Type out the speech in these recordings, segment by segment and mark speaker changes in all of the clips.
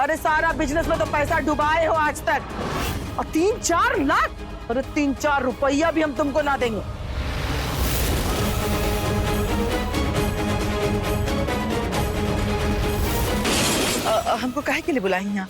Speaker 1: अरे सारा बिजनेस में तो पैसा डुबाए हो आज तक, और 3-4 लाख, अरे 3-4 रुपया भी हम तुमको ना देंगे। हमको काहे के लिए बुलाई यहाँ?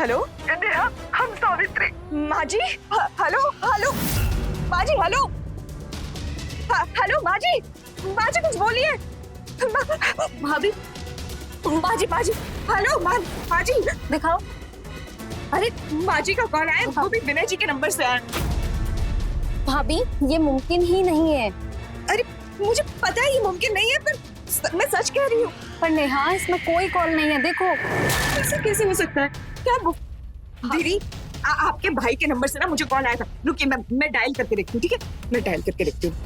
Speaker 1: हेलो नेहा, हम सावित्री। माँ जी, हेलो हेलो माँ जी, हेलो हेलो माँ जी, माँ जी कुछ बोलिए। भाभी, माँ जी, हेलो माँ जी दिखाओ। अरे माँ जी का कॉल आया, वो भी विनय जी के नंबर से आया।
Speaker 2: भाभी ये मुमकिन ही नहीं है।
Speaker 1: अरे मुझे पता है ये मुमकिन नहीं है, पर मैं सच कह रही हूँ।
Speaker 2: पर नेहा इसमें कोई कॉल नहीं है, देखो।
Speaker 1: ऐसा कैसे हो सकता है? क्या दीदी, आपके भाई के नंबर से ना मुझे कॉल आया था। रुकिए, मैं डायल करके देखती हूँ, ठीक है? मैं डायल करके देखती हूँ।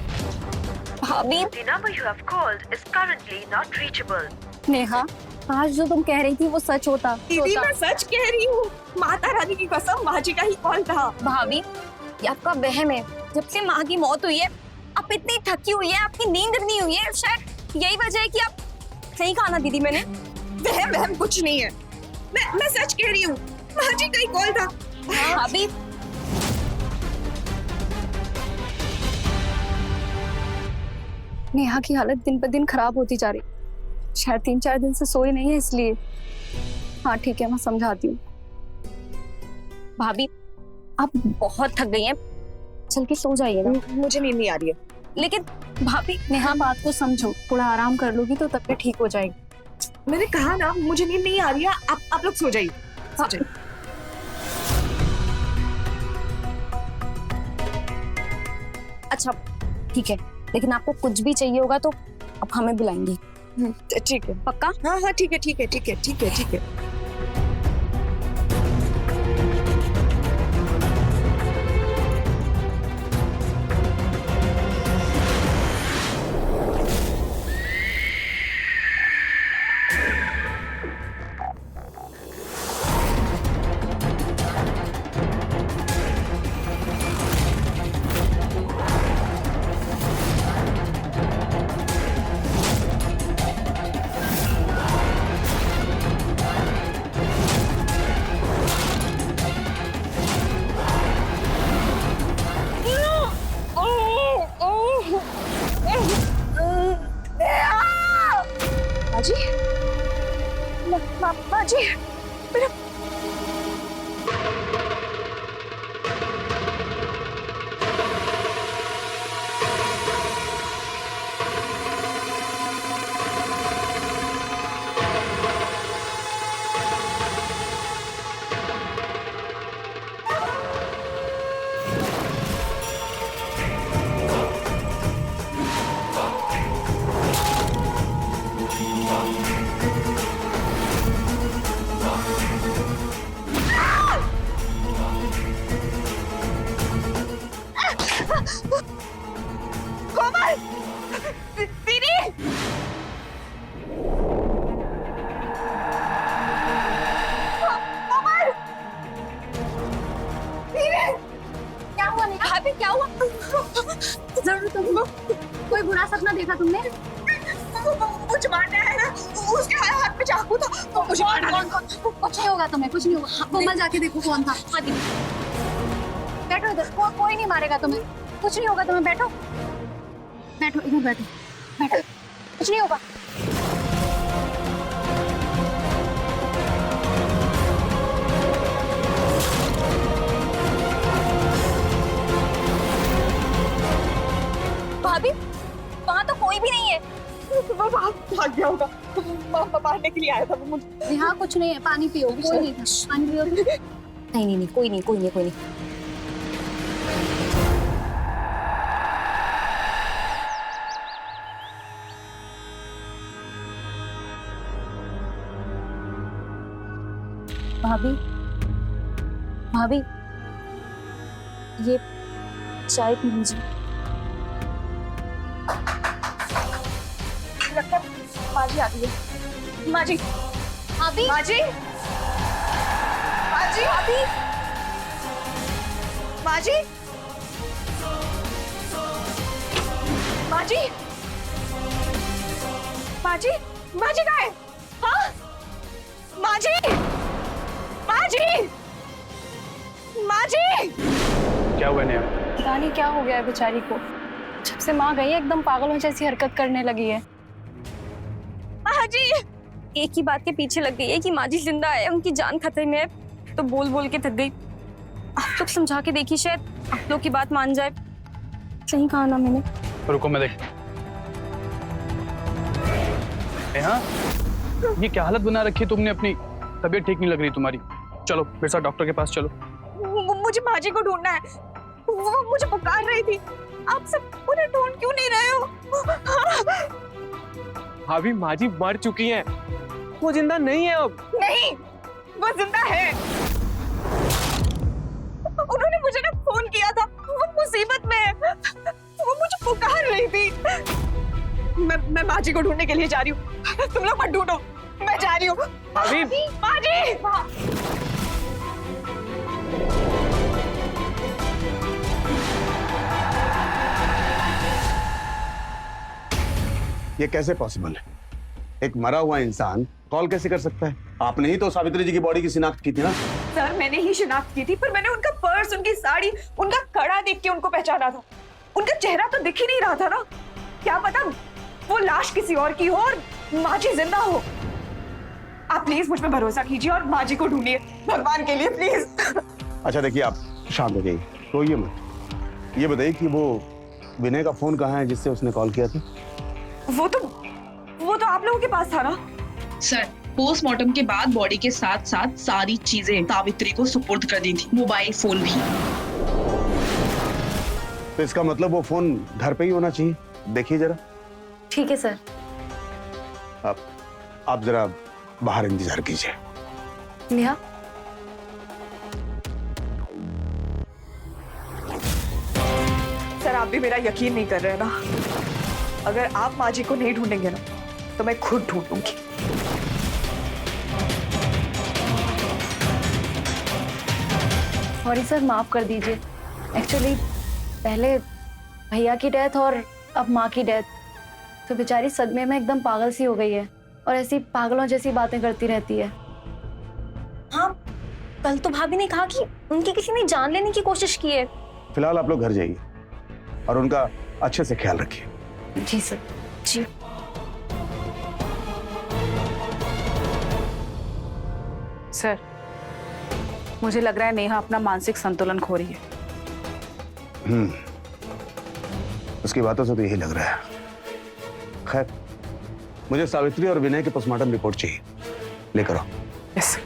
Speaker 2: भाभी,
Speaker 3: The number you have called is currently not reachable.
Speaker 2: Neha आज जो तुम कह रही थी वो सच होता।
Speaker 1: दीदी मैं सच कह रही हूँ, माता रानी की कसम, माँ जी का ही कॉल था।
Speaker 2: भाभी ये आपका वहम है। जब से माँ की मौत हुई है आप इतनी थकी हुई है, आपकी नींद नहीं हुई है, शायद यही वजह है कि आप सही कहा ना दीदी मैंने।
Speaker 1: वहम कुछ नहीं है, मैं सच कह रही हूँ, माँ जी का ही कॉल था।
Speaker 2: भाभी नेहा की हालत दिन पर दिन खराब होती जा रही, शायद 3-4 दिन से सोई नहीं है इसलिए। हाँ ठीक है, मैं समझाती हूँ। भाभी आप बहुत थक गई हैं, चल के सो जाइए ना।
Speaker 1: मुझे नींद नहीं आ रही है।
Speaker 2: लेकिन भाभी नेहा बात को समझो, थोड़ा आराम कर लोगी तो तबीयत ठीक हो जाएगी।
Speaker 1: मैंने कहा ना मुझे नींद नहीं आ रही है, आप लोग सो जाइए।
Speaker 2: अच्छा ठीक है, लेकिन आपको कुछ भी चाहिए होगा तो आप हमें बुलाएंगे।
Speaker 1: ठीक है,
Speaker 2: पक्का?
Speaker 1: हाँ ठीक है। माँ जी मेरा कोमल, दीदी, कोमल, दीदी,
Speaker 2: क्या हुआ नेहा? भाभी क्या हुआ? जरूर तुम कोई बुरा सपना देखा तुमने?
Speaker 1: मुझे मारना है ना, उसके हाथ में चाकू था, तो मुझे मारना है।
Speaker 2: कुछ नहीं होगा तुम्हें, कुछ नहीं होगा। कोमल जाके देखो कौन था। बैठो इधर, कोई नहीं मारेगा तुम्हें, कुछ नहीं होगा तुम्हें। बैठो इधर बैठो, कुछ नहीं होगा। भाभी वहाँ तो कोई भी नहीं है।
Speaker 1: वो भाग गया होगा, मारने के लिए आया था वो मुझे।
Speaker 2: यहाँ कुछ नहीं है, पानी पियो। कोई नहीं था, पानी पियो। नहीं, कोई नहीं। भाभी भाभी ये चाय पी लीजिए।
Speaker 1: लगता है माँ जी आ गई है। माँ जी,
Speaker 2: भाभी
Speaker 1: माँ जी, माँ जी,
Speaker 2: भाभी
Speaker 1: माँ जी, माँ जी, माँ जी, माँ जी कहाँ है? हाँ, माँ जी, माँ जी, माँ जी।
Speaker 4: क्या हुआ नेहा?
Speaker 2: पता नहीं क्या हो गया है बेचारी को, जब से माँ गई है एकदम पागलों जैसी हरकत करने लगी है।
Speaker 1: माँ जी,
Speaker 2: एक ही बात के पीछे लग गई है कि माँ जी जिंदा है, उनकी जान खतरे में है, तो बोल बोल के थक गई। आप लोग समझा के देखिए, शायद आप लोग की बात मान जाए। सही कहा ना मैंने?
Speaker 4: रुको मैं देख। नेहा, ये क्या हालत बना रखी है तुमने अपनी? तबीयत ठीक नहीं लग रही तुम्हारी। चलो मेरे साथ डॉक्टर के पास चलो।
Speaker 1: मुझे माँ जी को ढूंढना है। वो मुझे पुकार रही थी। आप सब उन्हें ढूंढ क्यों नहीं रहे हो?
Speaker 5: भाभी माँ जी मर चुकी हैं, वो जिंदा नहीं है अब।
Speaker 1: नहीं, वो जिंदा है। उन्होंने मुझे ना फोन किया था, वो मुसीबत में है। वो मुझे पुकार रही थी। मैं माँ जी को ढूंढने के लिए जा रही हूँ। तुम लोग मत ढूंढो, मैं जा रही हूँ।
Speaker 5: भाभी,
Speaker 1: माँ जी,
Speaker 6: ये कैसे पॉसिबल है? एक मरा हुआ इंसान कॉल कैसे कर सकता है? आपने ही तो सावित्री जी की बॉडी की शिनाख्त की थी ना?
Speaker 1: सर मैंने ही शिनाख्त की थी, पर मैंने उनका पर्स, उनकी साड़ी, उनका कड़ा देख के उनको पहचाना था। उनका चेहरा तो दिख ही नहीं रहा था ना। क्या पता वो लाश किसी और की हो और माँ जी जिंदा हो। आप प्लीज मुझ पर भरोसा कीजिए और माँ जी को ढूंढिए, भगवान के लिए प्लीज।
Speaker 6: अच्छा देखिए, आप शांत हो जाइए, रोइए मत। ये बताइए कि वो विनय का फोन कहाँ है जिससे उसने कॉल किया था?
Speaker 1: वो तो आप लोगों के पास था ना?
Speaker 7: सर, पोस्टमार्टम के बाद बॉडी के साथ साथ सारी चीजें सावित्री को सुपुर्द कर दी थी, मोबाइल फोन भी।
Speaker 6: तो इसका मतलब वो फोन घर पे ही होना चाहिए। देखिए जरा।
Speaker 2: ठीक है सर।
Speaker 6: आप जरा बाहर इंतजार कीजिए।
Speaker 2: नेहा,
Speaker 1: सर आप भी मेरा यकीन नहीं कर रहे ना। अगर आप माँ जी को नहीं ढूंढेंगे ना तो मैं खुद ढूंढूंगी।
Speaker 2: सॉरी सर, माफ कर दीजिए। एक्चुअली पहले भैया की डेथ और अब माँ की डेथ, तो बेचारी सदमे में एकदम पागल सी हो गई है और ऐसी पागलों जैसी बातें करती रहती है। हाँ, कल तो भाभी ने कहा कि उनकी किसी ने जान लेने की कोशिश की है।
Speaker 6: फिलहाल आप लोग घर जाइए और उनका अच्छे से ख्याल रखिए।
Speaker 2: जी सर। जी।
Speaker 8: सर, मुझे लग रहा है नेहा अपना मानसिक संतुलन खो रही है।
Speaker 6: उसकी बातों से तो यही लग रहा है। खैर, मुझे सावित्री और विनय की पोस्टमार्टम रिपोर्ट चाहिए, लेकर आओ।
Speaker 8: यस।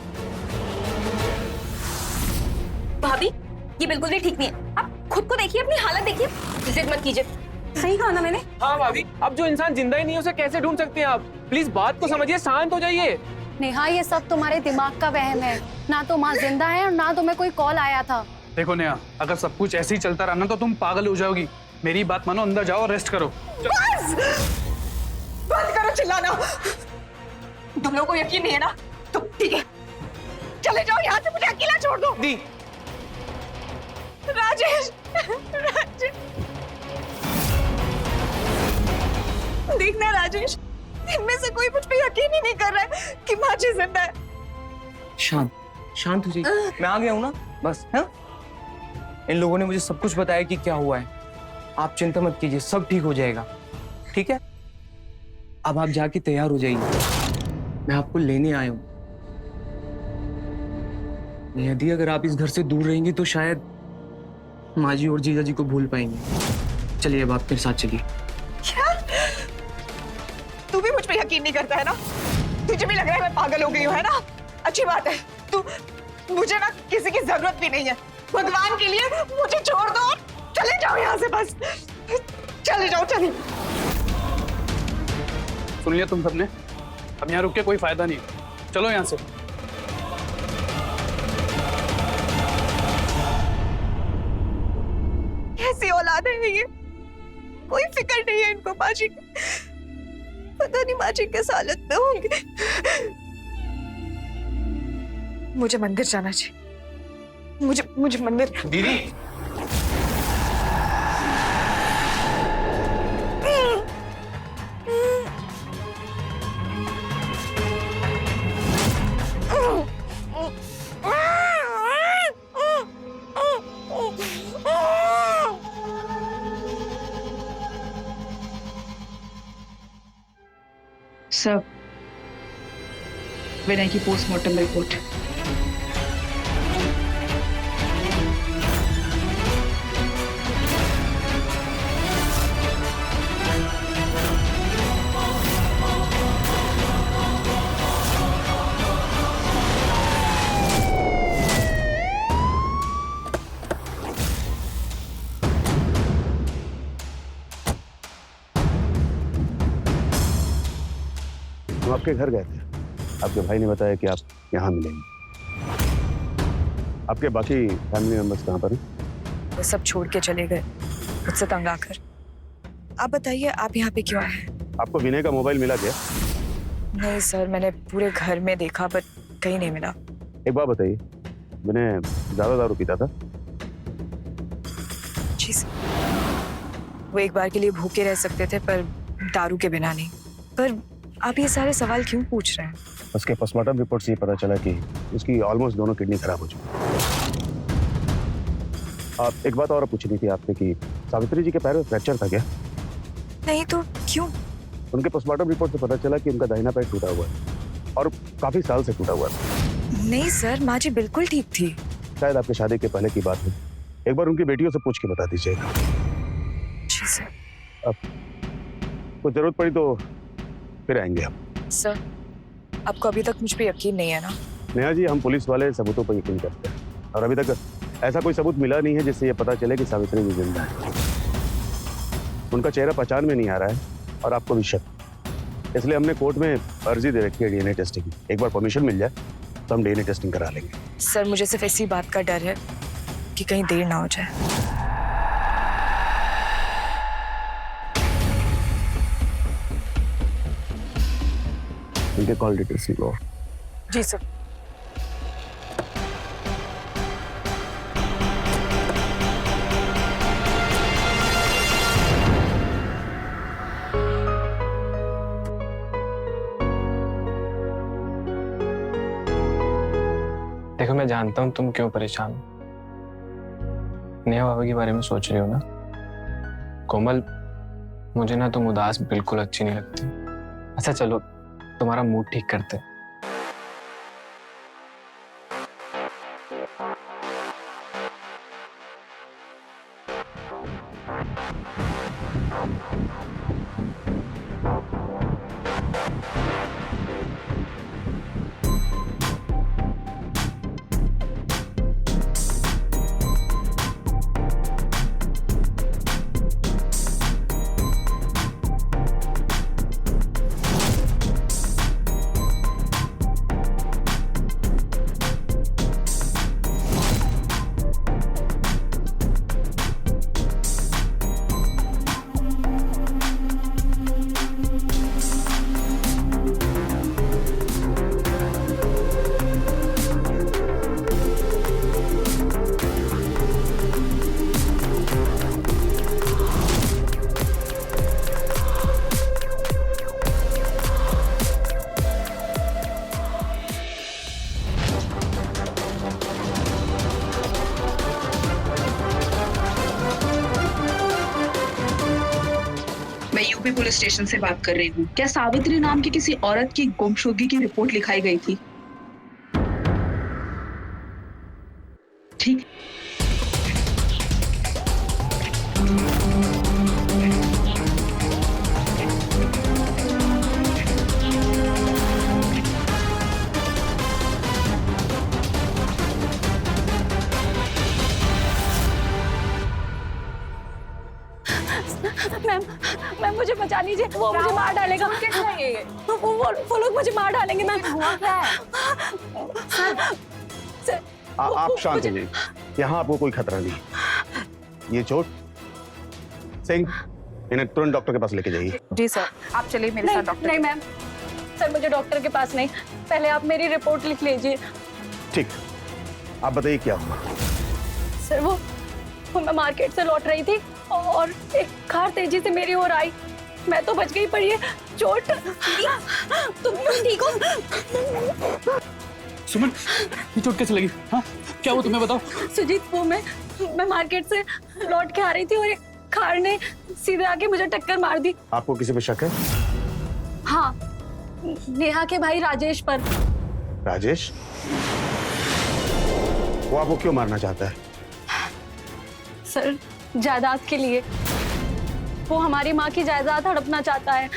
Speaker 2: भाभी, ये बिल्कुल भी ठीक नहीं है। आप खुद को देखिए, अपनी हालत देखिए, जिद मत कीजिए। सही कहा ना मैंने?
Speaker 5: हाँ भाभी, अब जो इंसान जिंदा ही नहीं है उसे कैसे ढूंढ सकते हैं आप? प्लीज बात को समझिए, शांत हो जाइए।
Speaker 2: नेहा, ये सब तुम्हारे दिमाग का वहम है। ना तो माँ जिंदा है और ना तुम्हें कोई कॉल आया था।
Speaker 4: देखो नेहा, अगर सब कुछ ऐसे ही चलता रहा ना तो तुम पागल हो जाओगी। मेरी बात मानो, अंदर जाओ और रेस्ट करो।
Speaker 1: बस बंद करो चिल्लाना। तुम लोगों को यकीन नहीं है ना? तो ठीक है, चले जाओ यहाँ से, मुझे अकेला छोड़ दो।
Speaker 5: दी,
Speaker 1: राजेश, राजेश, देखना राजेश, इनमें से कोई मुझ पे यकीन ही नहीं कर रहा है कि माँ जी जिंदा है।
Speaker 5: शांत शांत हो जाइए। मैं आ गया हूँ ना, बस। हाँ, इन लोगों ने मुझे सब कुछ बताया कि क्या हुआ है। आप चिंता मत कीजिए, सब ठीक हो जाएगा। ठीक है, अब आप जाके तैयार हो जाइए, मैं आपको लेने आया हूँ। यदि अगर आप इस घर से दूर रहेंगी तो शायद माँ जी और जीजा जी को भूल पाएंगे। चलिए अब आप मेरे साथ चलिए।
Speaker 1: क्या? तू भी मुझ पे यकीन नहीं करता है ना? तुझे भी लग रहा है मैं पागल हो गई हूँ, है ना? अच्छी बात है। तू, मुझे ना किसी की जरूरत भी नहीं है। भगवान के लिए मुझे छोड़ दो, चले जाओ यहाँ से, बस चले जाओ। चलिए।
Speaker 4: सुन लिया तुम सबने? अब यहाँ रुक के कोई फायदा नहीं। चलो यहाँ से।
Speaker 1: आजाद है ये, कोई फिक्र नहीं है इनको माँ जी की। पता नहीं माँ जी किस हालत में होंगे। मुझे मंदिर जाना चाहिए, मुझे मंदिर।
Speaker 5: दीदी
Speaker 7: सब विनय की पोस्टमार्टम रिपोर्ट।
Speaker 6: हम आपके घर गए थे, आपके भाई ने बताया कि आप यहाँ मिलेंगे। आपके बाकी फैमिली मेंबर्स कहाँ पर हैं?
Speaker 1: वो सब छोड़ के चले गए मुझसे तंग आकर। आप बताइए आप यहाँ पे क्यों आए?
Speaker 6: आपको विनय का मोबाइल मिला क्या?
Speaker 1: नहीं सर, मैंने पूरे घर में देखा बट कहीं नहीं मिला।
Speaker 6: एक बात बताइए, विनय ज्यादा दारू पीता था?
Speaker 1: जी सर, वो एक बार के लिए भूखे रह सकते थे पर दारू के बिना नहीं। पर आप ये सारे सवाल क्यों पूछ रहे हैं?
Speaker 6: उसके पोस्टमार्टम रिपोर्ट से ये पता चला कि उसकी ऑलमोस्ट दोनों किडनी खराब हो चुकी। आप एक बात और पूछनी थी आपसे कि सावित्री जी के पैर में फ्रैक्चर था क्या?
Speaker 1: नहीं तो क्यों?
Speaker 6: उनके पोस्टमार्टम रिपोर्ट से पता चला कि उनका दाहिना पैर टूटा हुआ है और काफी साल से टूटा हुआ था।
Speaker 1: नहीं सर, माँ जी बिल्कुल ठीक थी।
Speaker 6: शायद आपके शादी के पहले की बात है, एक बार उनकी बेटियों से पूछ के बता दीजिएगा।
Speaker 1: जी सर।
Speaker 6: अब कुछ जरूरत पड़ी तो फिर आएंगे हम।
Speaker 1: सर, आपको अभी तक मुझ पे यकीन नहीं है ना?
Speaker 6: नेहा जी, हम पुलिस वाले सबूतों पर यकीन करते हैं और अभी तक ऐसा कोई सबूत मिला नहीं है जिससे ये पता चले कि सावित्री जी जिंदा है। उनका चेहरा पहचान में नहीं आ रहा है और आपको भी शक, इसलिए हमने कोर्ट में अर्जी दे रखी है डीएनए टेस्टिंग की। एक बार परमिशन मिल जाए तो हम डीएनए टेस्टिंग करा लेंगे।
Speaker 1: सर, मुझे सिर्फ इसी बात का डर है कि कहीं देर ना हो जाए।
Speaker 6: उनके कॉल डिटेल्स लो।
Speaker 1: जी सर।
Speaker 5: देखो, मैं जानता हूँ तुम क्यों परेशान हो। नेहा बाबा के बारे में सोच रही हो ना। कोमल, मुझे ना तुम उदास बिल्कुल अच्छी नहीं लगती। अच्छा चलो, तुम्हारा मूड ठीक करते हैं।
Speaker 7: मैं यूपी पुलिस स्टेशन से बात कर रही हूँ। क्या सावित्री नाम की किसी औरत की गुमशुदगी की रिपोर्ट लिखाई गई थी? ठीक।
Speaker 2: मैम मुझे बचा लीजिए, वो मुझे मार डालेगा। वो लोग मुझे मार डालेंगे मैम। हुआ क्या है?
Speaker 6: आप शांत हो जाइए, यहाँ आपको कोई खतरा नहीं। ये चोट सिंह, इन्हें तुरंत डॉक्टर के पास लेके जाइए।
Speaker 8: जी सर, आप चलिए मेरे साथ डॉक्टर।
Speaker 2: नहीं मैम, सर मुझे डॉक्टर के पास नहीं, पहले आप मेरी रिपोर्ट लिख लीजिए।
Speaker 6: ठीक, आप बताइए क्या हुआ।
Speaker 2: सर वो मैं मार्केट से लौट रही थी और एक कार तेजी से मेरी ओर आई, मैं तो बच गई पर ये चोट। तुम ठीक हो?
Speaker 4: सुमन, ये चोट कैसे लगी? हाँ, क्या हुआ तुम्हें बताओ।
Speaker 2: सुजीत, वो मैं मार्केट से लौट के आ रही थी और एक कार ने सीधे आके मुझे टक्कर मार दी।
Speaker 6: आपको किसी पे शक है?
Speaker 2: हाँ, नेहा के भाई राजेश पर।
Speaker 6: राजेश? वो आपको क्यों मारना चाहता है?
Speaker 2: सर, जायदाद के लिए। वो हमारी माँ की जायदाद हड़पना चाहता है।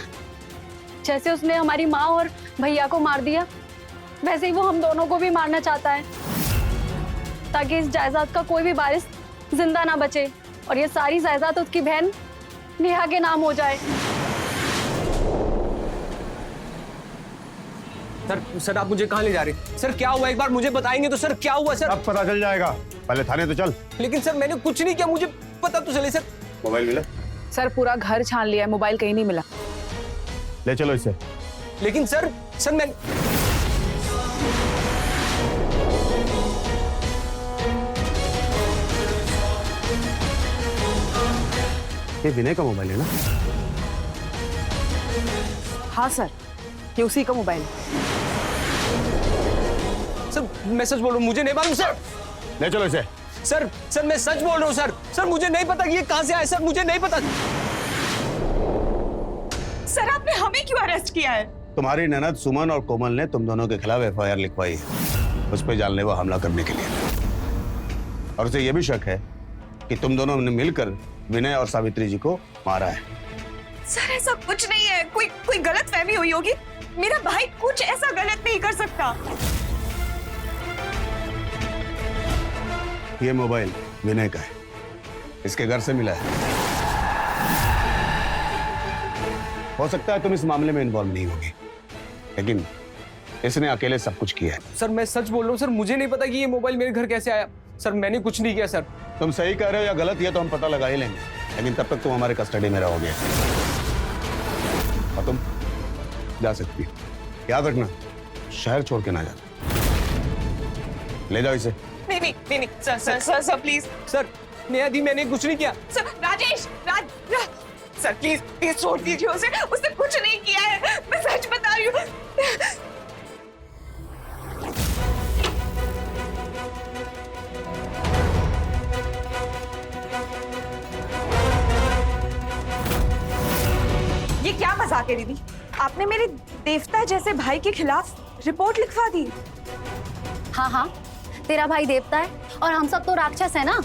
Speaker 2: जैसे उसने हमारी माँ और भैया को मार दिया, वैसे ही वो हम दोनों को भी मारना चाहता है, ताकि इस जायदाद का कोई भी वारिस जिंदा ना बचे और ये सारी जायदाद उसकी बहन नेहा के नाम हो जाए।
Speaker 5: सर आप मुझे कहाँ ले जा रहे? सर क्या हुआ, एक बार मुझे बताएंगे तो। सर क्या हुआ सर?
Speaker 6: अब पता चल जाएगा, पहले थाने तो चल।
Speaker 5: लेकिन सर मैंने कुछ नहीं किया, मुझे पता तो चले। सर
Speaker 6: मोबाइल मिला?
Speaker 8: सर पूरा घर छान लिया है, मोबाइल कहीं नहीं मिला।
Speaker 6: ले चलो इसे।
Speaker 5: लेकिन सर मैं
Speaker 6: ये विनय का मोबाइल है ना?
Speaker 8: हाँ सर, ये उसी का मोबाइल है।
Speaker 5: सर मैं सच बोल रहा हूँ, मुझे नहीं मालूम सर।
Speaker 6: ले चलो इसे।
Speaker 5: सर मैं सच बोल रहा हूँ सर। सर मुझे नहीं पता कि ये कहाँ से आया। सर मुझे नहीं पता।
Speaker 1: सर आपने हमें क्यों अरेस्ट किया है?
Speaker 6: तुम्हारी ननद सुमन और कोमल ने तुम दोनों के खिलाफ एफआईआर लिखवाई है, उस पर जानलेवा हमला करने के लिए। और उसे यह भी शक है कि तुम दोनों ने मिलकर विनय और सावित्री जी को मारा है।
Speaker 1: सर ऐसा कुछ नहीं है, कोई गलतफहमी हुई होगी। मेरा भाई कुछ ऐसा गलत नहीं कर सकता।
Speaker 6: ये मोबाइल विनय का है, इसके घर से मिला है। हो सकता है तुम इस मामले में इन्वॉल्व नहीं होगी, लेकिन इसने अकेले सब कुछ किया है।
Speaker 5: सर मैं सच बोल रहा हूँ सर, मुझे नहीं पता कि ये मोबाइल मेरे घर कैसे आया। सर मैंने कुछ नहीं किया सर।
Speaker 6: तुम सही कह रहे हो या गलत, ये तो हम पता लगा ही लेंगे, लेकिन तब तक तुम हमारे कस्टडी में रहोगे और तुम जा सकती हो। याद रखना, शहर छोड़ के ना जाना। ले जाओ इसे।
Speaker 1: नहीं सर प्लीज।
Speaker 5: सर नेहा दी, मैंने कुछ नहीं किया।
Speaker 1: सर राजेश, सर प्लीज छोड़ दीजिए उसे, उसने कुछ नहीं किया है, मैं सच बता रही हूँ। ये क्या मजाक है दीदी? आपने मेरे देवता जैसे भाई के खिलाफ रिपोर्ट लिखवा दी।
Speaker 2: हाँ हाँ, तेरा भाई देवता है और हम सब तो राक्षस है ना।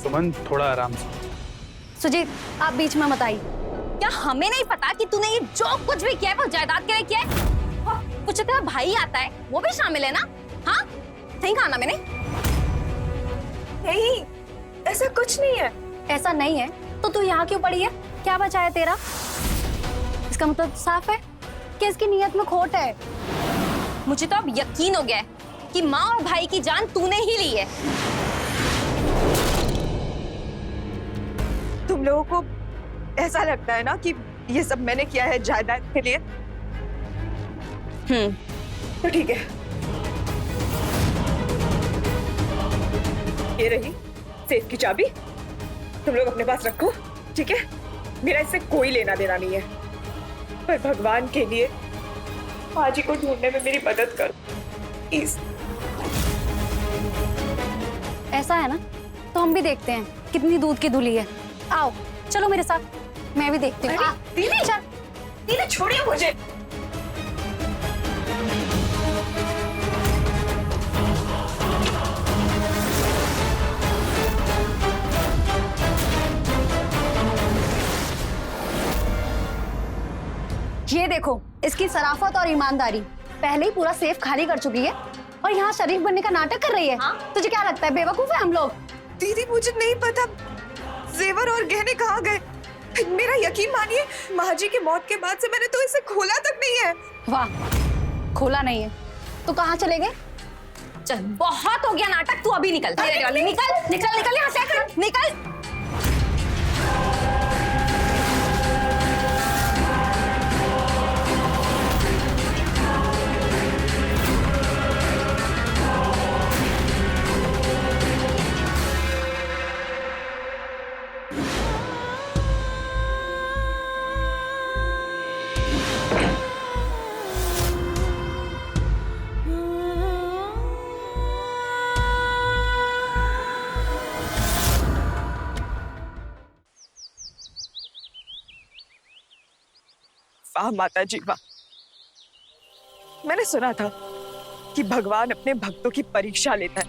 Speaker 4: सुमन, थोड़ा आराम से।
Speaker 2: सुजीत, आप बीच में मत आइए।
Speaker 9: क्या हमें नहीं पता कि तूने ये जो कुछ भी किया है वो जायदाद के लिए किया है? कुछ तेरा भाई आता है, वो भी शामिल है ना? हाँ, सही कहा ना मैंने?
Speaker 1: नहीं, ऐसा कुछ नहीं है।
Speaker 2: ऐसा नहीं है तो तू यहाँ क्यों पड़ी है? क्या बचा है तेरा? इसका मतलब साफ है कि इसकी नीयत में खोट है।
Speaker 9: मुझे तो अब यकीन हो गया है कि माँ और भाई की जान तूने ही ली है।
Speaker 1: तुम लोगों को ऐसा लगता है ना कि ये सब मैंने किया है जायदाद के लिए? तो ठीक है, ये रही सेफ की चाबी, तुम लोग अपने पास रखो, ठीक है? मेरा इससे कोई लेना देना नहीं है, पर भगवान के लिए पाजी को ढूंढने में मेरी मदद करो प्लीज।
Speaker 2: ऐसा है ना, तो हम भी देखते हैं कितनी दूध की धुली है। आओ चलो मेरे साथ, मैं भी देखती हूँ।
Speaker 1: दीदी,
Speaker 2: चल।
Speaker 1: दीदी छोड़िए मुझे।
Speaker 2: ये देखो इसकी शराफत और ईमानदारी, पहले ही पूरा सेफ खाली कर चुकी है और यहाँ शरीफ बनने का नाटक कर रही है। तुझे क्या लगता है बेवकूफ है हम लोग?
Speaker 1: दीदी मुझे नहीं पता जेवर और गहने कहाँ गए। मेरा यकीन मानिए, माँ जी की मौत के बाद से मैंने तो इसे खोला तक नहीं है।
Speaker 2: वाह, खोला नहीं है तो कहाँ चले गए?
Speaker 9: चल बहुत हो गया नाटक, तू अभी निकल। निकल निकल निकल निकल यहाँ से, निकल।
Speaker 1: वाह माता जी वाह। मैंने सुना था कि भगवान अपने भक्तों की परीक्षा लेता है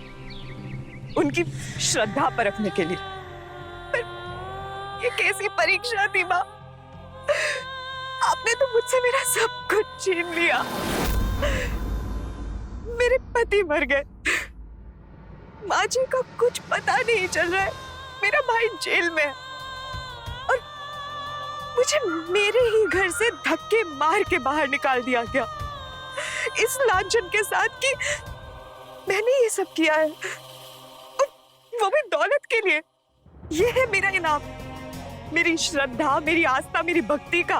Speaker 1: उनकी श्रद्धा परखने के लिए, पर ये कैसी परीक्षा थी माँ? आपने तो मुझसे मेरा सब कुछ छीन लिया। मेरे पति मर गए, माँ जी को कुछ पता नहीं चल रहा है, मेरा भाई जेल में है और मुझे मेरे ही घर से धक्के मार के बाहर निकाल दिया गया इस लांछन के साथ कि मैंने ये सब किया है और वो भी दौलत के लिए। ये है मेरा इनाम, मेरी श्रद्धा, मेरी आस्था, मेरी भक्ति का।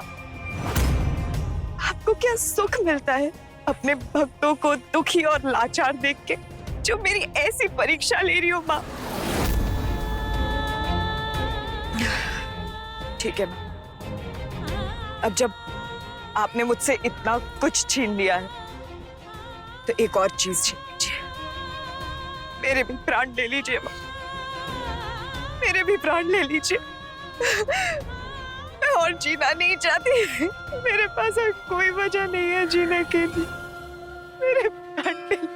Speaker 1: आपको क्या सुख मिलता है अपने भक्तों को दुखी और लाचार देख के, जो मेरी ऐसी परीक्षा ले रही हो माँ? ठीक है माँ, अब जब आपने मुझसे इतना कुछ छीन लिया है तो एक और चीज छीन लीजिए, मेरे भी प्राण ले लीजिए माँ, मेरे भी प्राण ले लीजिए। मैं और जीना नहीं चाहती, मेरे पास और कोई वजह नहीं है जीने के लिए, मेरे प्राण ले लीजिए।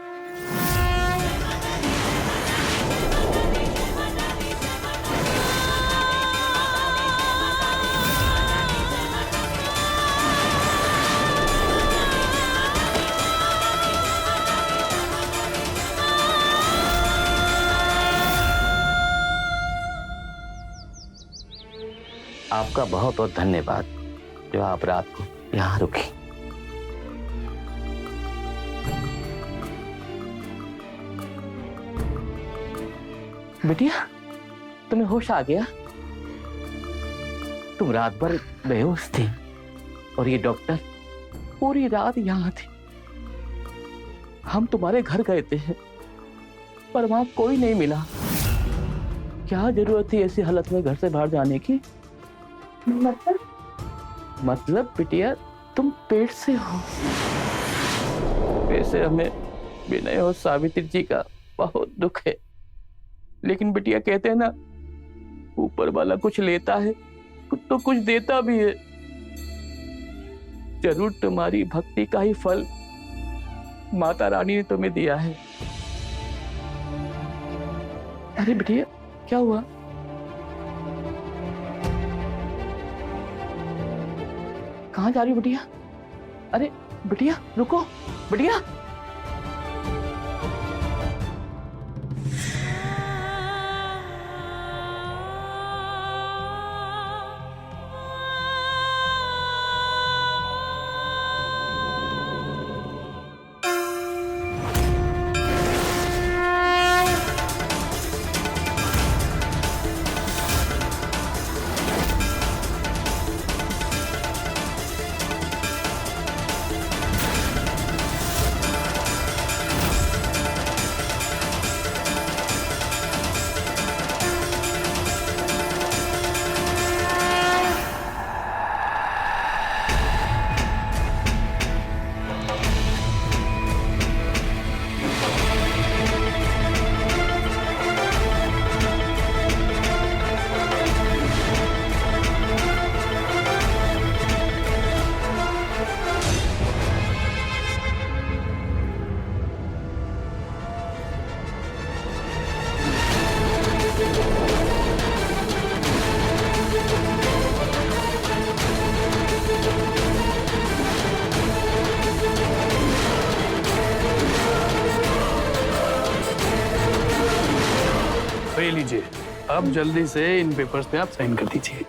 Speaker 10: आपका बहुत बहुत धन्यवाद जो आप रात को यहाँ रुकी। बिटिया, तुम्हें होश आ गया? तुम रात भर बेहोश थी और ये डॉक्टर पूरी रात यहाँ थे। हम तुम्हारे घर गए थे पर वहां कोई नहीं मिला। क्या जरूरत थी ऐसी हालत में घर से बाहर जाने की? मतलब बिटिया तुम पेट से हो। वैसे हमें विनय और सावित्री जी का बहुत दुख है, लेकिन बिटिया कहते हैं ना, ऊपर वाला कुछ लेता है तो कुछ देता भी है। जरूर तुम्हारी भक्ति का ही फल माता रानी ने तुम्हें दिया है। अरे बिटिया क्या हुआ? कहाँ जा रही हो बिटिया? अरे बिटिया रुको, बिटिया।
Speaker 4: ये लीजिए, अब जल्दी से इन पेपर्स पे आप साइन कर दीजिए।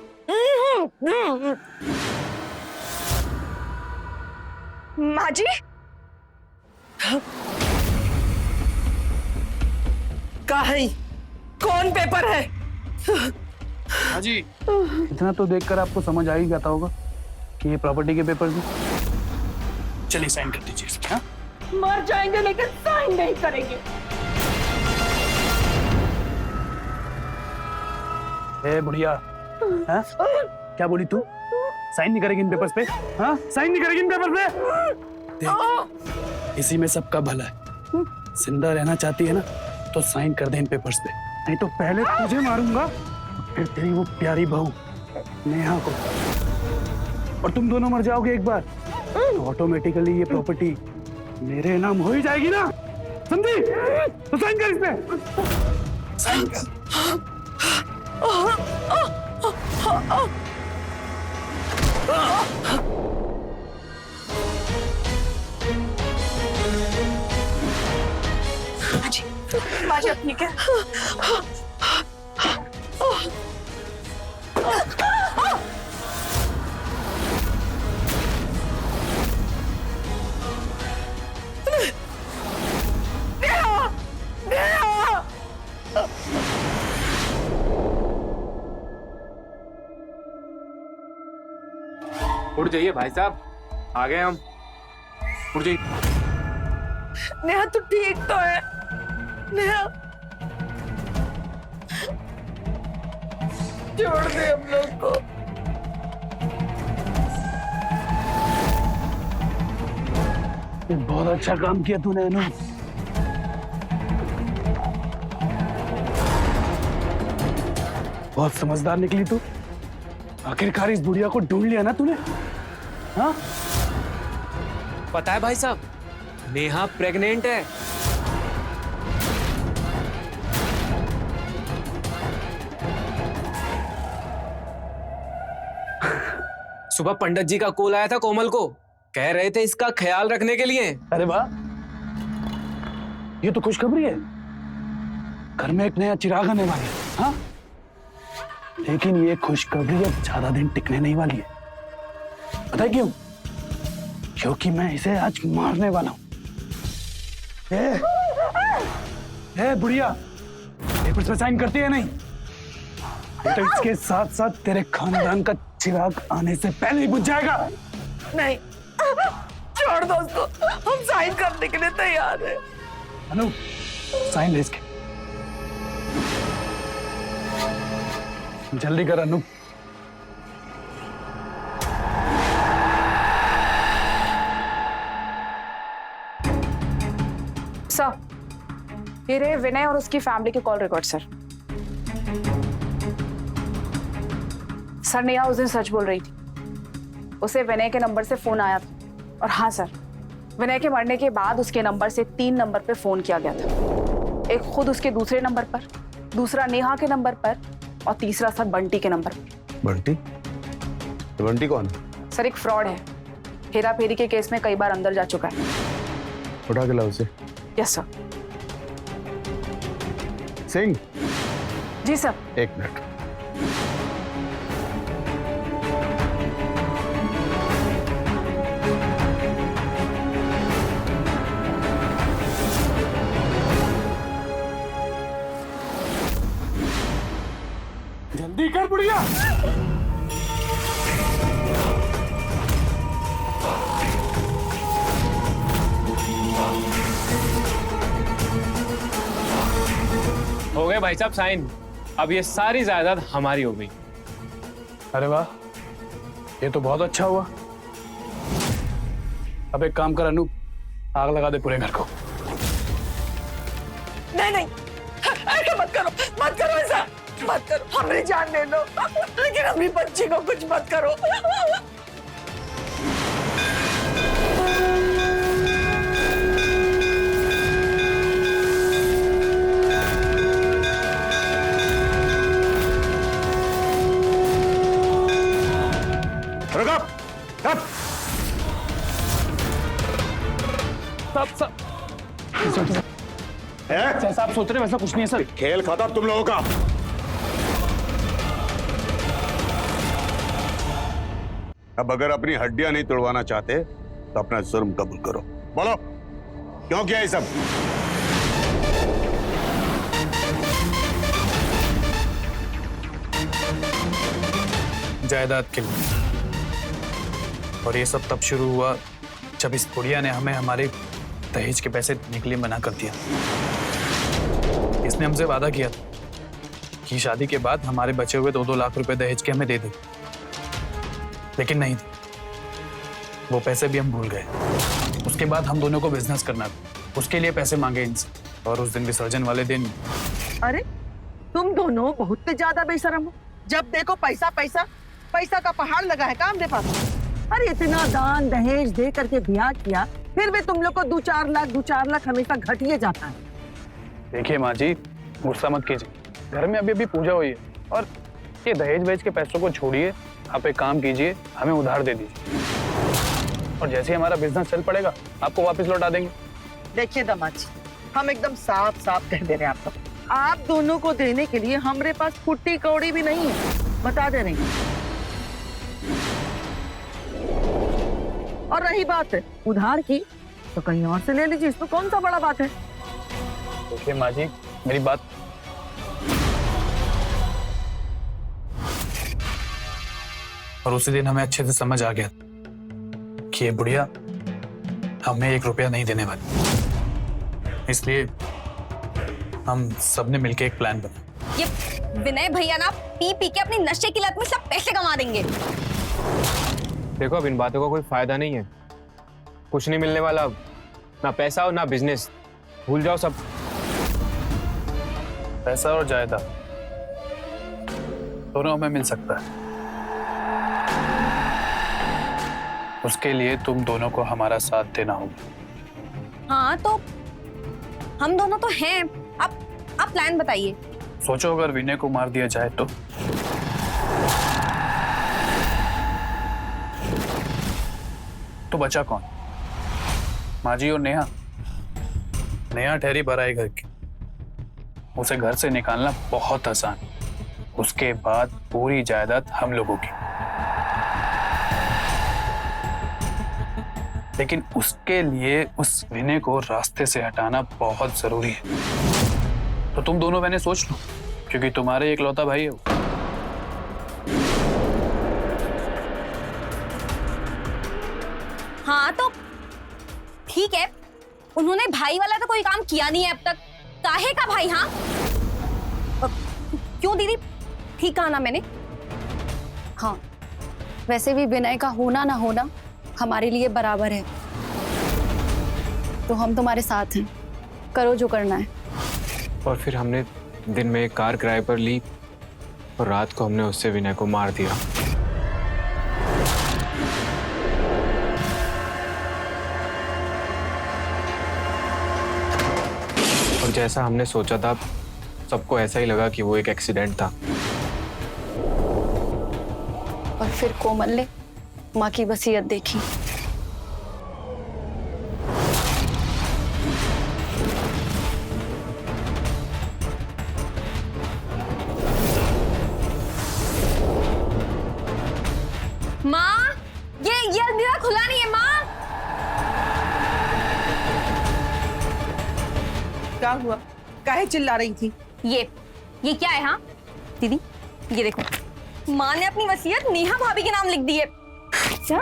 Speaker 1: माँ जी,
Speaker 11: का है? कौन पेपर है?
Speaker 4: हाँ जी, इतना तो देखकर आपको समझ आ ही जाता होगा कि ये प्रॉपर्टी के पेपर्स हैं। चलिए साइन कर दीजिए इसमें। हाँ?
Speaker 11: मर जाएंगे लेकिन साइन नहीं करेंगे।
Speaker 4: ए बुढ़िया, हाँ? क्या बोली तू? साइन नहीं करेगी इन पेपर्स पे? हाँ? साइन नहीं करेगी इन पेपर पे? देख, इसी में सबका भला है। जिंदा रहना चाहती है ना तो साइन कर दे इन पेपर्स पे, नहीं तो पहले तुझे मारूंगा फिर तेरी वो प्यारी बहू नेहा को। और तुम दोनों मर जाओगे एक बार, तो ऑटोमेटिकली ये प्रॉपर्टी मेरे नाम हो ही जाएगी ना, समझी? तो साइन कर इस पे, साइन कर।
Speaker 1: माजी अब ठीक है?
Speaker 5: उठ जाइए भाई साहब, आ गए हम। उठ जाइए।
Speaker 1: नेहा तू ठीक तो है? नेहा छोड़ दे हम लोग को।
Speaker 4: बहुत अच्छा काम किया तूने अनु। बहुत समझदार निकली तू। आखिरकार इस बुढ़िया को ढूंढ लिया ना तूने, हाँ?
Speaker 5: पता है भाई साहब, नेहा प्रेग्नेंट है। सुबह पंडित जी का कॉल आया था कोमल को, कह रहे थे इसका ख्याल रखने के लिए।
Speaker 4: अरे वाह, ये तो खुशखबरी है। घर में एक नया चिराग आने वाला है, हाँ? लेकिन ये खुशखबरी अब ज्यादा दिन टिकने नहीं वाली है। पता है क्यों? क्योंकि मैं इसे आज मारने वाला हूं। बुढ़िया, पेपर्स पे साइन करती है नहीं? तो इसके साथ साथ तेरे खानदान का चिराग आने से पहले ही बुझ जाएगा।
Speaker 1: नहीं, छोड़ दो उसको, हम साइन करने के लिए तैयार हैं।
Speaker 4: अनु, साइन ले इसके। जल्दी कर अनु।
Speaker 8: सर, ये रहे विनय और उसकी फैमिली के call record sir. Sir, Neha उस दिन सच बोल रही थी। उसे विनय के नंबर से फोन आया था। और हाँ सर, विनय के मरने के बाद उसके नंबर से 3 नंबर पे फोन किया गया था। एक खुद उसके दूसरे नंबर पर, दूसरा नेहा के नंबर पर और तीसरा सर बंटी के नंबर पर।
Speaker 6: बंटी? तो बंटी कौन है?
Speaker 8: सर, एक फ्रॉड है। हेरा फेरी के केस में कई बार अंदर जा चुका है।
Speaker 6: उठा के लाओ उसे।
Speaker 8: Yes sir.
Speaker 6: Singh.
Speaker 8: Ji sir.
Speaker 6: एक मिनट।
Speaker 4: जल्दी कर बुढ़िया।
Speaker 5: हो गए भाई साहब साइन। अब ये सारी जायदाद हमारी हो गई।
Speaker 4: अरे वाह, ये तो बहुत अच्छा हुआ। अब एक काम कर अनु, आग लगा दे पूरे घर को।
Speaker 1: नहीं नहीं, ऐसा मत करो, मत करो, ऐसा मत करो। हमें जान ले लो, लेकिन अपनी बच्ची को कुछ मत करो।
Speaker 4: जैसा आप सोच रहे वैसा कुछ नहीं है सर।
Speaker 6: खेल खत्म तुम लोगों का। अब अगर अपनी हड्डियां नहीं तोड़वाना चाहते तो अपना जुर्म कबूल करो। बोलो, क्यों किया ये सब?
Speaker 4: जायदाद के लिए। और ये सब तब शुरू हुआ जब इस बुढ़िया ने हमें हमारे दहेज के पैसे देने के लिए मना कर दिया। इसने हमसे वादा किया था कि शादी के बाद हमारे बचे हुए 2-2 लाख रुपए दहेज के हमें दे दे, लेकिन नहीं, वो पैसे भी हम भूल गए। उसके बाद हम दोनों को बिजनेस करना था, उसके लिए पैसे मांगे इनसे। और उस दिन विसर्जन वाले दिन।
Speaker 1: अरे तुम दोनों बहुत ज्यादा बेशरम हो। जब देखो पैसा पैसा, पैसा का पहाड़ लगा है काम दे पास।
Speaker 11: अरे इतना दान दहेज दे करके ब्याह किया, फिर भी तुम लोग को 2-4 लाख हमेशा घटिए जाता है।
Speaker 4: देखिए माँ जी, गुस्सा मत कीजिए, घर में अभी अभी पूजा हुई है और ये दहेज वहेज के पैसों को छोड़िए, आप एक काम कीजिए, हमें उधार दे दीजिए और जैसे ही हमारा बिजनेस चल पड़ेगा आपको वापस लौटा देंगे।
Speaker 11: देखिए दामाद जी, हम एकदम साफ साफ कह दे रहे हैं आपको, आप दोनों को देने के लिए हमारे पास फुट्टी कौड़ी भी नहीं है, बता दे रहे हैं। और रही बात उधार की, तो कहीं और से ले लीजिए, इसमें कौन सा बड़ा बात है।
Speaker 4: देखिए माँ जी, मेरी बात और उसी दिन हमें अच्छे से समझ आ गया कि ये बुढ़िया हमें 1 रुपया नहीं देने वाली, इसलिए हम सबने मिलके एक प्लान बनाया।
Speaker 9: ये विनय भैया ना पी पी के अपनी नशे की लत में सब पैसे कमा देंगे।
Speaker 5: देखो अब इन बातों का कोई फायदा नहीं है, कुछ नहीं मिलने वाला, ना पैसा और ना बिजनेस, भूल जाओ सब।
Speaker 4: पैसा और जायदाद दोनों हमें मिल सकता है, उसके लिए तुम दोनों को हमारा साथ देना होगा।
Speaker 9: हाँ तो हम दोनों तो हैं, आप प्लान बताइए।
Speaker 4: सोचो अगर विनय को मार दिया जाए तो बचा कौन? माँ जी और नेहा। नेहा ठहरी भराई घर की, उसे घर से निकालना बहुत आसान, उसके बाद पूरी जायदाद हम लोगों की। लेकिन उसके लिए उस विनय को रास्ते से हटाना बहुत जरूरी है, तो तुम दोनों मैंने सोच लो, क्योंकि तुम्हारे इकलौता भाई है वो।
Speaker 9: हाँ तो ठीक है, उन्होंने भाई वाला तो कोई काम किया नहीं है अब तक, काहे का भाई? हाँ क्यों दीदी, ठीक कहा ना मैंने?
Speaker 2: हाँ, वैसे भी विनय का होना ना होना हमारे लिए बराबर है, तो हम तुम्हारे साथ हैं, करो जो करना है।
Speaker 5: और फिर हमने दिन में एक कार किराए पर ली और रात को हमने उससे विनय को मार दिया। और जैसा हमने सोचा था, सबको ऐसा ही लगा कि वो एक एक्सीडेंट था।
Speaker 2: और फिर कोमल ने माँ की वसीयत देखी।
Speaker 9: माँ, ये अलमीरा खुला नहीं है माँ।
Speaker 11: क्या हुआ, काहे चिल्ला रही थी?
Speaker 9: ये क्या है? हाँ दीदी, ये देखो, माँ ने अपनी वसीयत नेहा भाभी के नाम लिख दी है।
Speaker 2: क्या?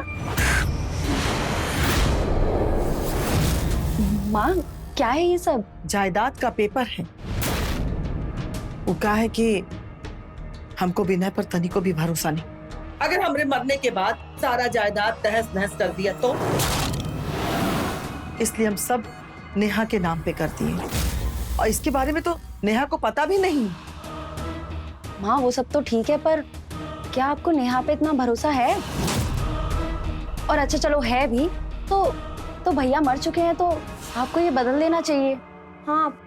Speaker 2: माँ, क्या है ये सब?
Speaker 11: जायदाद का पेपर है। वो कहा है कि हमको विनय पर तनी को भी भरोसा नहीं, अगर हमरे मरने के बाद सारा जायदाद तहस नहस कर दिया तो, इसलिए हम सब नेहा के नाम पे कर दिए। और इसके बारे में तो नेहा को पता भी नहीं।
Speaker 2: माँ वो सब तो ठीक है, पर क्या आपको नेहा पे इतना भरोसा है? और अच्छा चलो है भी, तो भैया मर चुके हैं, तो आपको ये बदल देना चाहिए। हाँ,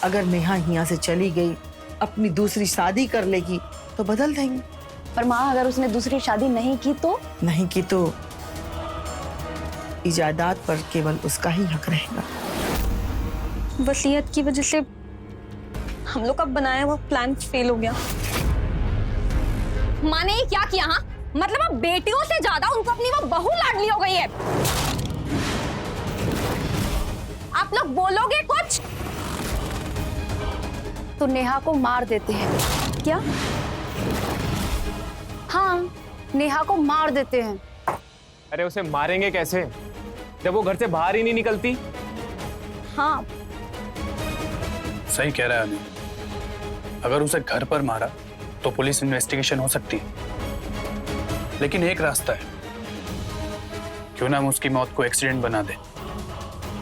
Speaker 11: अगर नेहा यहाँ से चली गई, अपनी दूसरी शादी कर लेगी तो बदल देंगे।
Speaker 2: पर माँ अगर उसने दूसरी शादी नहीं की तो?
Speaker 11: नहीं की तो जायदाद पर केवल उसका ही हक रहेगा।
Speaker 9: वसीयत की वजह से हम लोग का बनाया हुआ प्लान फेल हो गया। माँ ने ये क्या किया? हाँ मतलब अब बेटियों से ज्यादा उनको अपनी वो बहू लाडली हो गई है। आप लोग बोलोगे कुछ?
Speaker 2: तो नेहा को मार देते हैं क्या? हाँ, नेहा को मार देते हैं।
Speaker 5: अरे उसे मारेंगे कैसे जब वो घर से बाहर ही नहीं निकलती?
Speaker 9: हाँ
Speaker 4: सही कह रहा है अनिल, अगर उसे घर पर मारा तो पुलिस इन्वेस्टिगेशन हो सकती है, लेकिन एक रास्ता है, क्यों ना हम उसकी मौत को एक्सीडेंट बना दें,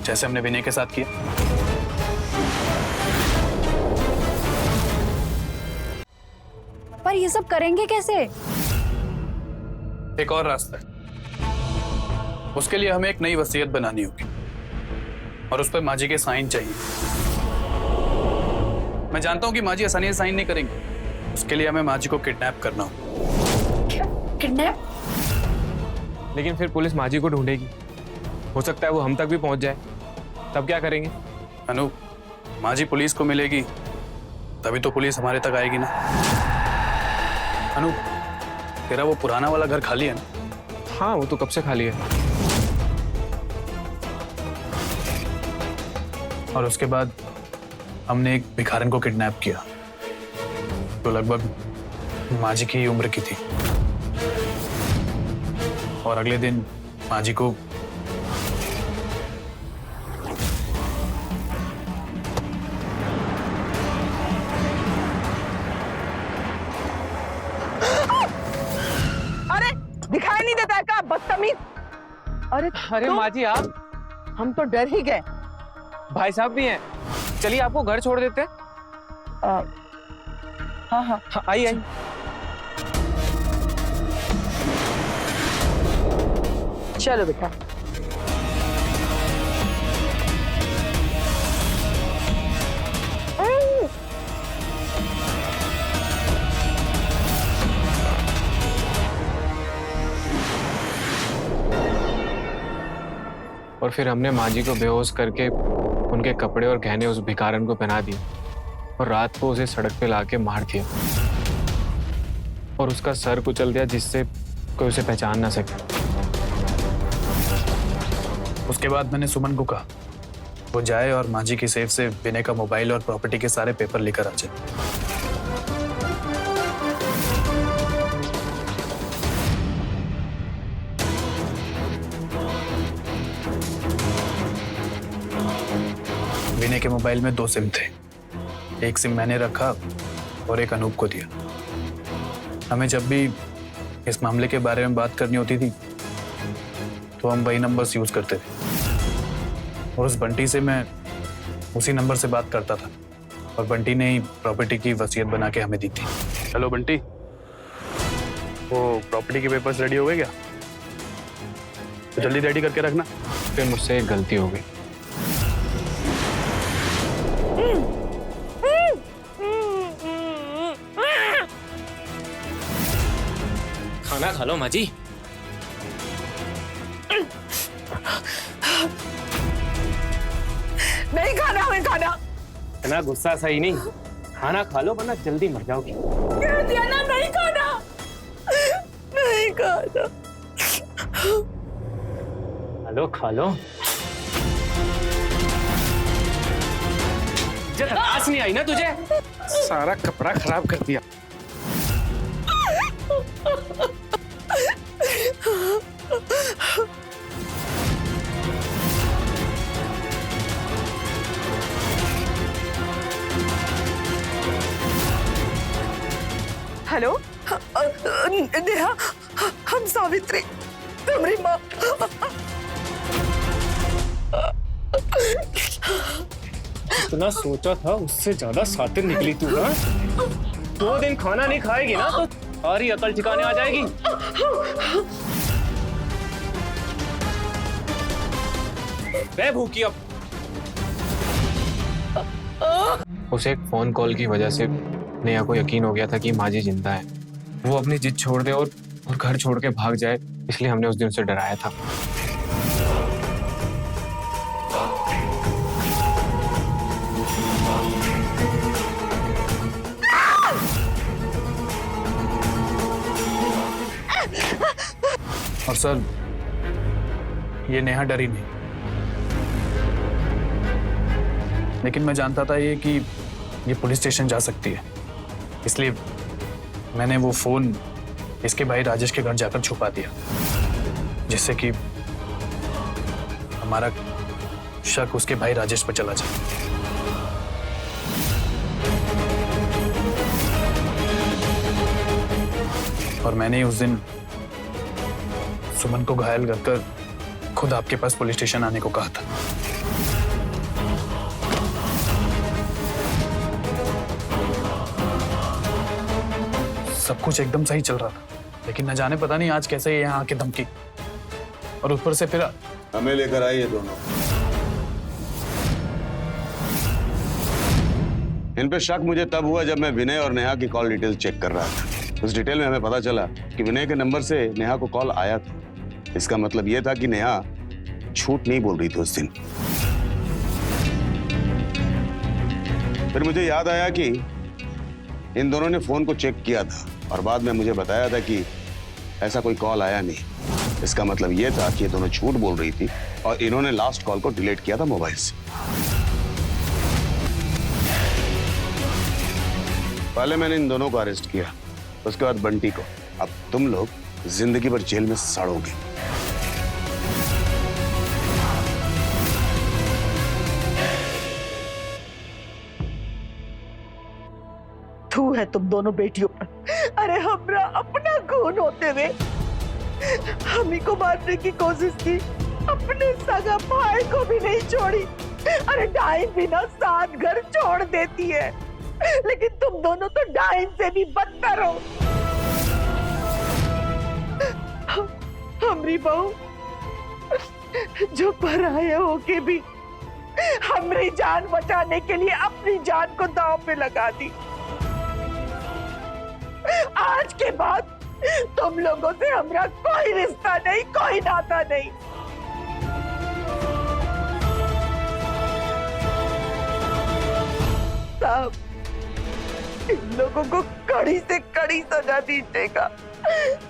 Speaker 4: जैसे हमने विनय के साथ किया।
Speaker 2: पर ये सब करेंगे कैसे?
Speaker 4: एक और रास्ता है, उसके लिए हमें एक नई वसीयत बनानी होगी और उस पर माँ जी के साइन चाहिए। मैं जानता हूँ कि माँ जी आसानी से साइन नहीं करेंगे। उसके लिए हमें माँ जी को किडनैप करना होगा।
Speaker 1: किडनैप?
Speaker 5: लेकिन फिर पुलिस माँ जी को ढूंढेगी, हो सकता है वो हम तक भी पहुंच जाए, तब क्या करेंगे?
Speaker 4: अनु, माँ जी पुलिस को मिलेगी तभी तो पुलिस हमारे तक आएगी ना। अनु, तेरा वो पुराना वाला घर खाली है ना?
Speaker 5: हाँ, वो तो कब से खाली है।
Speaker 4: और उसके बाद हमने एक भिखारन को किडनैप किया जो लगभग माँ जी की उम्र की थी। और अगले दिन माँ जी को
Speaker 11: दिखाई नहीं देता है क्या बदतमीज?
Speaker 5: अरे माँ जी आप,
Speaker 11: हम तो डर ही गए।
Speaker 5: भाई साहब भी हैं, चलिए आपको घर छोड़ देते हैं।
Speaker 11: हाँ हाँ
Speaker 5: आइए आइए।
Speaker 11: चलो बेटा।
Speaker 5: और फिर हमने माँ जी को बेहोश करके उनके कपड़े और गहने उस भिखारन को पहना दिए और रात को उसे सड़क पे लाके मार दिया और उसका सर कुचल दिया जिससे कोई उसे पहचान ना सके।
Speaker 4: उसके बाद मैंने सुमन को कहा वो जाए और माँ जी की सेफ से विनय का मोबाइल और प्रॉपर्टी के सारे पेपर लेकर आ जाए। विनय के मोबाइल में 2 सिम थे, एक सिम मैंने रखा और एक अनूप को दिया। हमें जब भी इस मामले के बारे में बात करनी होती थी तो हम वही नंबर्स यूज करते थे और उस बंटी से मैं उसी नंबर से बात करता था और बंटी ने ही प्रॉपर्टी की वसीयत बना के हमें दी थी। हेलो बंटी, वो प्रॉपर्टी के पेपर्स रेडी हो गए क्या? तो जल्दी रेडी करके रखना।
Speaker 5: फिर मुझसे एक गलती हो गई।
Speaker 10: खाना खा लो माँ जी।
Speaker 11: नहीं खाना, हमें खाना।
Speaker 10: इतना गुस्सा सही नहीं, खाना खा लो वरना जल्दी मर जाओगी।
Speaker 11: कह दिया ना, नहीं खाना, नहीं खाना।
Speaker 10: खा लो। आस नहीं आई ना तुझे?
Speaker 5: सारा कपड़ा खराब कर दिया।
Speaker 11: हेलो नेहा, हम सावित्री, तुम्हारी माँ।
Speaker 10: इतना सोचा था उससे ज्यादा सातिर निकली तू ना। 2 दिन खाना नहीं खाएगी ना तो सारी अकल ठिकाने आ जाएगी। मैं भूखी अब।
Speaker 5: उसे एक फोन कॉल की वजह से नेहा को यकीन हो गया था कि माँ जी जिंदा है। वो अपनी जिद छोड़ दे और घर छोड़ के भाग जाए, इसलिए हमने उस दिन उसे डराया था।
Speaker 4: और सर, ये नेहा डरी नहीं, लेकिन मैं जानता था ये कि ये पुलिस स्टेशन जा सकती है, इसलिए मैंने वो फोन इसके भाई राजेश के घर जाकर छुपा दिया, जिससे कि हमारा शक उसके भाई राजेश पर चला जाए। और मैंने ही उस दिन सुमन को घायल करकर खुद आपके पास पुलिस स्टेशन आने को कहा था। सब कुछ एकदम सही चल रहा था, लेकिन न जाने पता नहीं आज कैसे यहाँ आके धमकी। और ऊपर से फिर
Speaker 6: हमें लेकर आए ये दोनों। इन पे शक मुझे तब हुआ जब मैं विनय और नेहा की कॉल डिटेल चेक कर रहा था। उस डिटेल में हमें पता चला कि विनय के नंबर से नेहा को कॉल आया था। इसका मतलब यह था कि नेहा झूठ नहीं बोल रही थी उस दिन। फिर मुझे याद आया कि इन दोनों ने फोन को चेक किया था और बाद में मुझे बताया था कि ऐसा कोई कॉल आया नहीं। इसका मतलब यह था कि ये दोनों झूठ बोल रही थी और इन्होंने लास्ट कॉल को डिलीट किया था मोबाइल से। पहले मैंने इन दोनों को अरेस्ट किया, उसके बाद बंटी को। अब तुम लोग जिंदगी भर जेल में सड़ोगे।
Speaker 11: थू है तुम दोनों बेटियों पर। अरे हमरा अपना खून होते हुए हम ही को मारने की कोशिश की, अपने सगा भाई को भी नहीं छोड़ी। अरे डाइन भी ना 7 घर छोड़ देती है, लेकिन तुम दोनों तो डाइन से भी बदतर हो। हमरी बहू जो पराया होके भी हमरी जान बचाने के लिए अपनी जान को दांव पे लगा दी। आज के बाद तुम लोगों से हमारा कोई रिश्ता नहीं, कोई नाता नहीं। साहब, इन लोगों को कड़ी से कड़ी सजा दीजिएगा,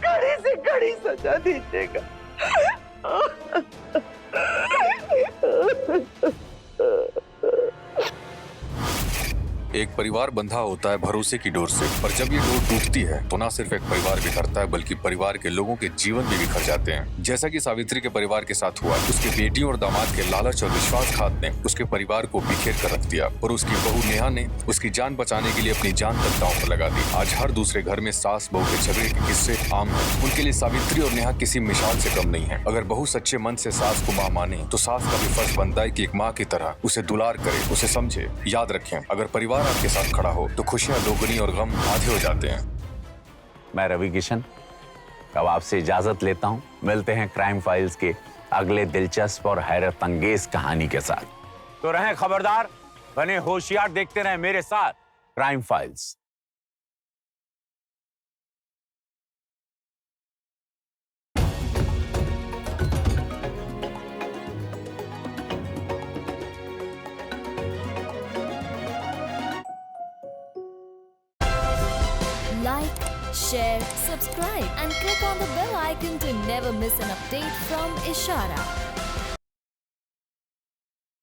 Speaker 11: कड़ी से कड़ी सजा दीजिएगा।
Speaker 12: एक परिवार बंधा होता है भरोसे की डोर से, पर जब ये डोर टूटती है तो ना सिर्फ एक परिवार बिखरता है बल्कि परिवार के लोगों के जीवन भी बिखर जाते हैं। जैसा कि सावित्री के परिवार के साथ हुआ, उसके बेटियों और दामाद के लालच और विश्वासघात ने उसके परिवार को बिखेर कर रख दिया और उसकी बहू नेहा ने उसकी जान बचाने के लिए अपनी जान तक दांव पर लगा दी। आज हर दूसरे घर में सास बहू के झगड़े के किस्से आम हैं। उनके लिए सावित्री और नेहा किसी मिसाल से कम नहीं है। अगर बहू सच्चे मन से सास को माँ माने तो सास का भी फर्ज बनता है कि एक माँ की तरह उसे दुलार करे, उसे समझे। याद रखें, अगर परिवार आपके साथ खड़ा हो तो खुशियां दोगुनी और गम आधे हो जाते हैं।
Speaker 13: मैं रवि किशन अब आपसे इजाजत लेता हूं। मिलते हैं क्राइम फाइल्स के अगले दिलचस्प और हैरत अंगेज कहानी के साथ। तो रहें खबरदार, बने होशियार, देखते रहें मेरे साथ crime files.
Speaker 14: Like, share, subscribe and click on the bell icon to never miss an update from Ishara.